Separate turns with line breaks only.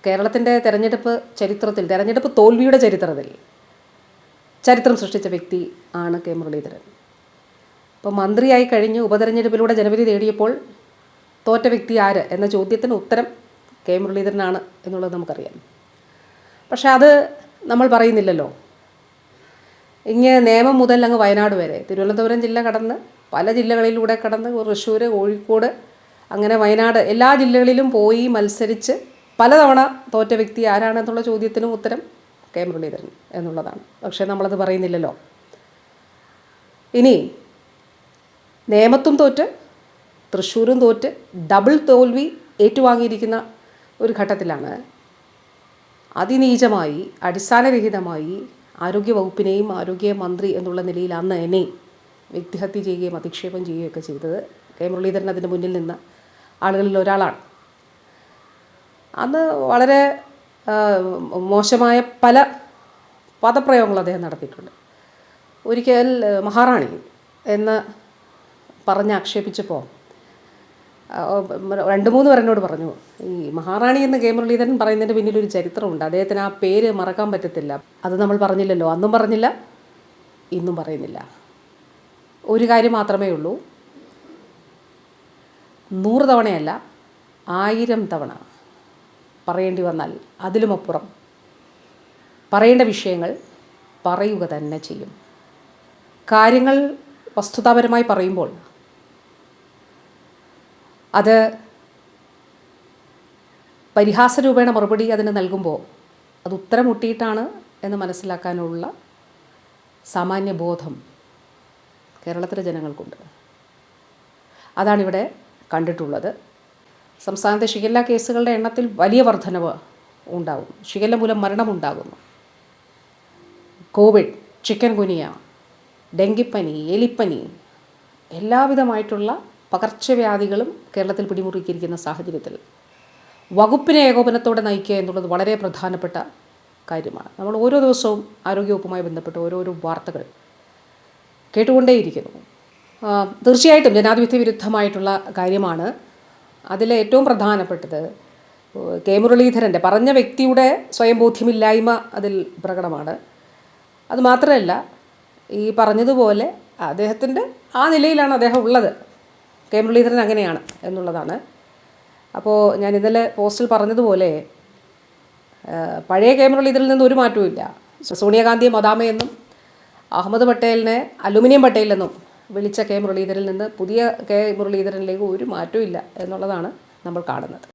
കേരളത്തിൻ്റെ തെരഞ്ഞെടുപ്പ് തോൽവിയുടെ ചരിത്രം സൃഷ്ടിച്ച വ്യക്തി ആണ് കെ മുരളീധരൻ. ഇപ്പോൾ മന്ത്രിയായി കഴിഞ്ഞ് ഉപതെരഞ്ഞെടുപ്പിലൂടെ ജനവിധി തേടിയപ്പോൾ തോറ്റ വ്യക്തി ആര് എന്ന ചോദ്യത്തിന് ഉത്തരം കെ മുരളീധരനാണ് എന്നുള്ളത് നമുക്കറിയാം. പക്ഷെ അത് നമ്മൾ പറയുന്നില്ലല്ലോ. നേമം മുതൽ അങ്ങ് വയനാട് വരെ, തിരുവനന്തപുരം ജില്ല കടന്ന് പല ജില്ലകളിലൂടെ കടന്ന് തൃശ്ശൂർ, കോഴിക്കോട്, അങ്ങനെ വയനാട്, എല്ലാ ജില്ലകളിലും പോയി മത്സരിച്ച് പലതവണ തോറ്റ വ്യക്തി ആരാണെന്നുള്ള ചോദ്യത്തിനും ഉത്തരം കെ മുരളീധരൻ എന്നുള്ളതാണ്. പക്ഷേ നമ്മളത് പറയുന്നില്ലല്ലോ. ഇനി നേമത്തും തോറ്റ് തൃശ്ശൂരും തോറ്റ് ഡബിൾ തോൽവി ഏറ്റുവാങ്ങിയിരിക്കുന്ന ഒരു ഘട്ടത്തിലാണ് അതിനീചമായി, അടിസ്ഥാനരഹിതമായി ആരോഗ്യവകുപ്പിനെയും ആരോഗ്യമന്ത്രി എന്നുള്ള നിലയിൽ അന്ന് എന്നെയും വ്യക്തിഹത്യ ചെയ്യുകയും അധിക്ഷേപം ചെയ്യുകയൊക്കെ ചെയ്തത് കെ മുരളീധരൻ അതിന് മുന്നിൽ നിന്ന ആളുകളിൽ ഒരാളാണ്. അന്ന് വളരെ മോശമായ പല പദപ്രയോഗങ്ങൾ അദ്ദേഹം നടത്തിയിട്ടുണ്ട്. ഒരിക്കൽ മഹാറാണി എന്ന് പറഞ്ഞ് ആക്ഷേപിച്ചപ്പോൾ 2-3 പേർ എന്നോട് പറഞ്ഞു, ഈ മഹാറാണി എന്ന് കെ മുരളീധരൻ പറയുന്നതിൻ്റെ പിന്നിലൊരു ചരിത്രമുണ്ട്, അദ്ദേഹത്തിന് ആ പേര് മറക്കാൻ പറ്റത്തില്ല. അത് നമ്മൾ പറഞ്ഞില്ലല്ലോ, അന്നും പറഞ്ഞില്ല, ഇന്നും പറയുന്നില്ല. ഒരു കാര്യം മാത്രമേ ഉള്ളൂ, 100 തവണയല്ല 1000 തവണ പറയേണ്ടി വന്നാൽ അതിലുമപ്പുറം പറയേണ്ട വിഷയങ്ങൾ പറയുക തന്നെ ചെയ്യും. കാര്യങ്ങൾ വസ്തുതാപരമായി പറയുമ്പോൾ അത് പരിഹാസരൂപേണ മറുപടി അതിന് നൽകുമ്പോൾ അത് ഉത്തരം മുട്ടിയിട്ടാണ് എന്ന് മനസ്സിലാക്കാനുള്ള സാമാന്യബോധം കേരളത്തിലെ ജനങ്ങൾക്കുണ്ട്. അതാണിവിടെ കണ്ടിട്ടുള്ളത്. സംസ്ഥാനത്തെ ഷിഗല്ല കേസുകളുടെ എണ്ണത്തിൽ വലിയ വർധനവ് ഉണ്ടാകും. ഷിഗല്ല മൂലം മരണമുണ്ടാകുന്നു. കോവിഡ്, ചിക്കൻ ഗുനിയ, ഡെങ്കിപ്പനി, എലിപ്പനി, എല്ലാവിധമായിട്ടുള്ള പകർച്ചവ്യാധികളും കേരളത്തിൽ പിടിമുറുക്കിയിരിക്കുന്ന സാഹചര്യത്തിൽ വകുപ്പിനെ ഏകോപനത്തോടെ നയിക്കുക എന്നുള്ളത് വളരെ പ്രധാനപ്പെട്ട കാര്യമാണ്. നമ്മൾ ഓരോ ദിവസവും ആരോഗ്യവകുപ്പുമായി ബന്ധപ്പെട്ട് ഓരോരോ വാർത്തകൾ കേട്ടുകൊണ്ടേയിരിക്കുന്നു. തീർച്ചയായിട്ടും ജനാധിപത്യ വിരുദ്ധമായിട്ടുള്ള കാര്യമാണ്. അതിൽ ഏറ്റവും പ്രധാനപ്പെട്ടത് കെ മുരളീധരൻ്റെ പറഞ്ഞ വ്യക്തിയുടെ സ്വയം ബോധ്യമില്ലായ്മ അതിൽ പ്രകടമാണ്. അതുമാത്രമല്ല, ഈ പറഞ്ഞതുപോലെ അദ്ദേഹത്തിൻ്റെ ആ നിലയിലാണ് അദ്ദേഹം ഉള്ളത്. കെ മുരളീധരൻ അങ്ങനെയാണ് എന്നുള്ളതാണ്. അപ്പോൾ ഞാൻ ഇന്നലെ പോസ്റ്റിൽ പറഞ്ഞതുപോലെ പഴയ കെ മുരളീധരനിൽ നിന്ന് ഒരു മാറ്റവും ഇല്ല. സോണിയാഗാന്ധിയെ മദാമയെന്നും അഹമ്മദ് പട്ടേലിനെ അലുമിനിയം പട്ടേലെന്നും വിളിച്ച കെ മുരളീധരനിൽ നിന്ന് പുതിയ കെ മുരളീധരനിലേക്ക് ഒരു മാറ്റവും ഇല്ല എന്നുള്ളതാണ് നമ്മൾ കാണുന്നത്.